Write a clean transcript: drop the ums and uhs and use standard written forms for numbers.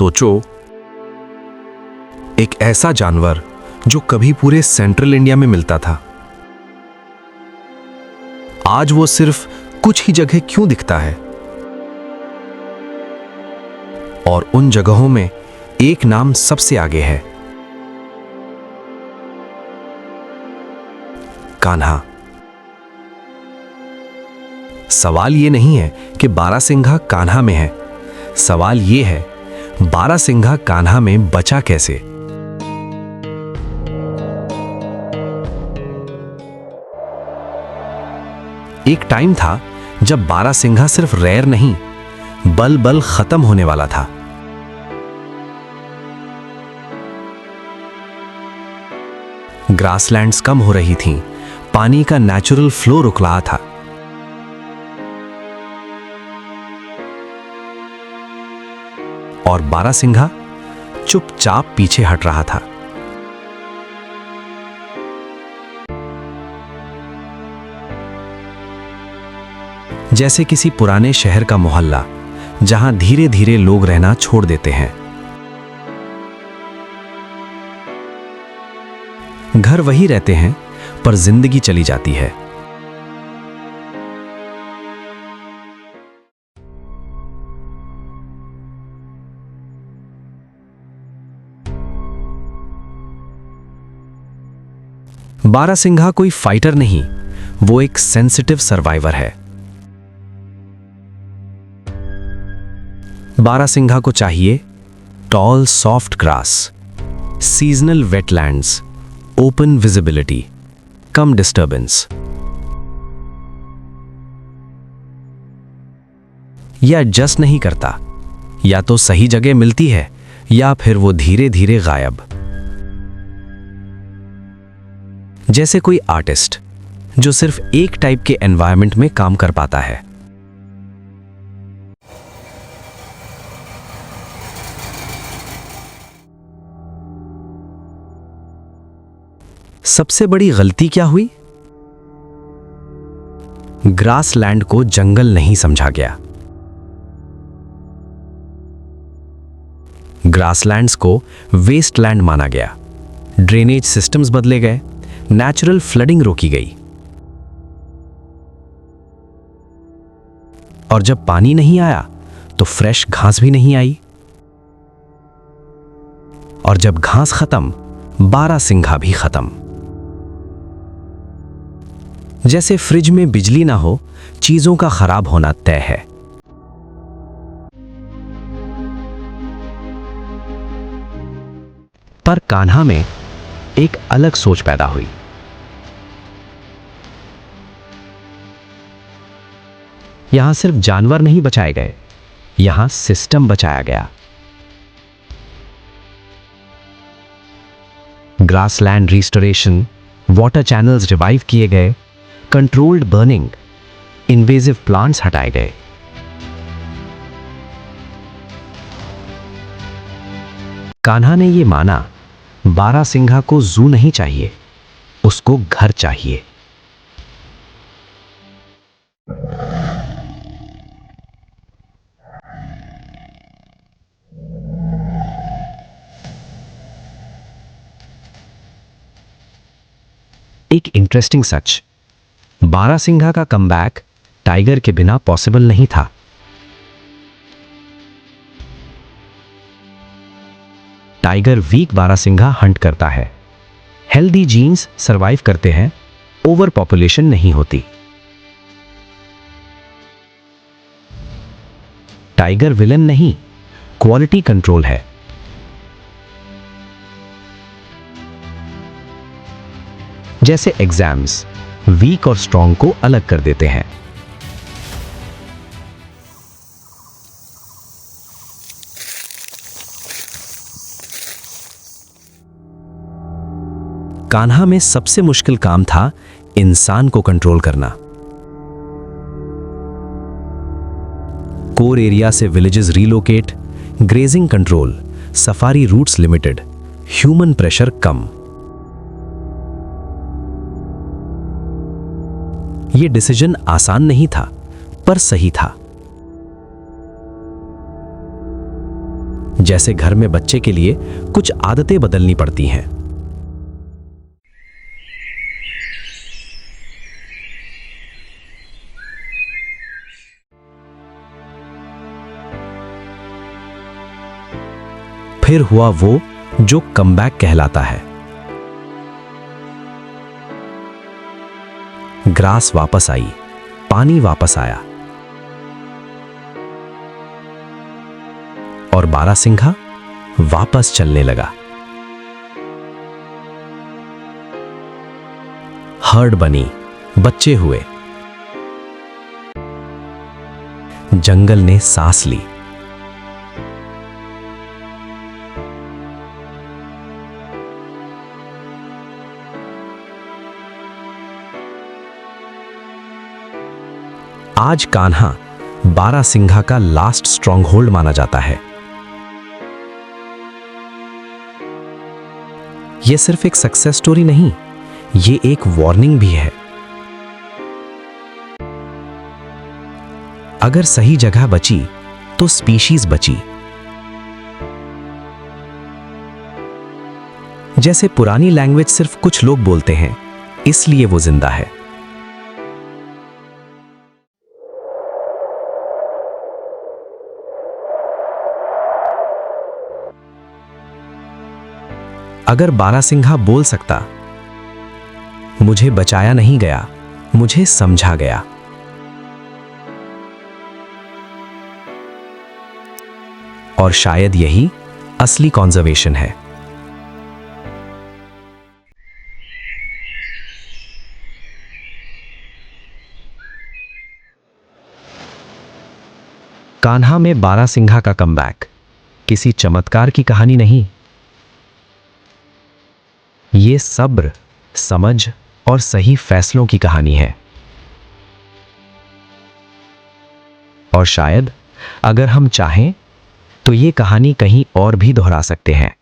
सोचो, एक ऐसा जानवर जो कभी पूरे सेंट्रल इंडिया में मिलता था, आज वो सिर्फ कुछ ही जगह क्यों दिखता है? और उन जगहों में एक नाम सबसे आगे है, कान्हा। सवाल ये नहीं है कि बारासिंघा कान्हा में है, सवाल ये है बारासिंघा कान्हा में बचा कैसे? एक टाइम था जब बारासिंघा सिर्फ रेयर नहीं, बल खत्म होने वाला था। ग्रासलैंड्स कम हो रही थीं, पानी का नेचुरल फ्लो रुक रहा था। और बारासिंघा चुपचाप पीछे हट रहा था। जैसे किसी पुराने शहर का मोहल्ला जहां धीरे धीरे लोग रहना छोड़ देते हैं। घर वही रहते हैं पर जिंदगी चली जाती है। बारासिंघा कोई फाइटर नहीं, वो एक सेंसिटिव सर्वाइवर है। बारासिंघा को चाहिए tall soft grass, seasonal wetlands, open visibility, कम डिस्टर्बेंस। यह एडजस्ट नहीं करता, या तो सही जगह मिलती है या फिर वो धीरे धीरे गायब। जैसे कोई आर्टिस्ट जो सिर्फ एक टाइप के एनवायरनमेंट में काम कर पाता है। सबसे बड़ी गलती क्या हुई? ग्रासलैंड को जंगल नहीं समझा गया। ग्रासलैंड्स को वेस्टलैंड माना गया। ड्रेनेज सिस्टम्स बदले गए, नेचुरल फ्लडिंग रोकी गई। और जब पानी नहीं आया तो फ्रेश घास भी नहीं आई। और जब घास खत्म, बारासिंघा भी खत्म। जैसे फ्रिज में बिजली ना हो, चीजों का खराब होना तय है। पर कान्हा में एक अलग सोच पैदा हुई। यहां सिर्फ जानवर नहीं बचाए गए, यहां सिस्टम बचाया गया। Grassland restoration, water channels revive किए गए, कंट्रोल्ड बर्निंग, इन्वेजिव प्लांट्स हटाए गए। कान्हा ने यह माना, बारासिंघा को जू नहीं चाहिए, उसको घर चाहिए। एक इंटरेस्टिंग सच, बारासिंघा का कमबैक टाइगर के बिना पॉसिबल नहीं था। टाइगर वीक बारासिंघा हंट करता है। हेल्दी जीन्स सरवाइव करते हैं, ओवर पॉपुलेशन नहीं होती। टाइगर विलन नहीं, क्वालिटी कंट्रोल है। जैसे एग्जाम्स वीक और स्ट्रॉन्ग को अलग कर देते हैं। कान्हा में सबसे मुश्किल काम था इंसान को कंट्रोल करना। कोर एरिया से villages relocate, grazing control, safari routes limited, human pressure कम। यह डिसीजन आसान नहीं था, पर सही था। जैसे घर में बच्चे के लिए कुछ आदतें बदलनी पड़ती हैं। फिर हुआ वो जो कमबैक कहलाता है। ग्रास वापस आई, पानी वापस आया और बारासिंघा वापस चलने लगा। हर्ड बनी, बच्चे हुए, जंगल ने सांस ली। आज कान्हा बारासिंघा का लास्ट स्ट्रॉन्गहोल्ड माना जाता है। यह सिर्फ एक सक्सेस स्टोरी नहीं, ये एक वार्निंग भी है। अगर सही जगह बची तो स्पीशीज बची। जैसे पुरानी लैंग्वेज सिर्फ कुछ लोग बोलते हैं, इसलिए वो जिंदा है। अगर बारासिंघा बोल सकता, मुझे बचाया नहीं गया, मुझे समझा गया, और शायद यही असली कॉन्जर्वेशन है। कान्हा में बारासिंघा का कमबैक किसी चमत्कार की कहानी नहीं, ये सब्र, समझ और सही फैसलों की कहानी है। और शायद अगर हम चाहें तो ये कहानी कहीं और भी दोहरा सकते हैं।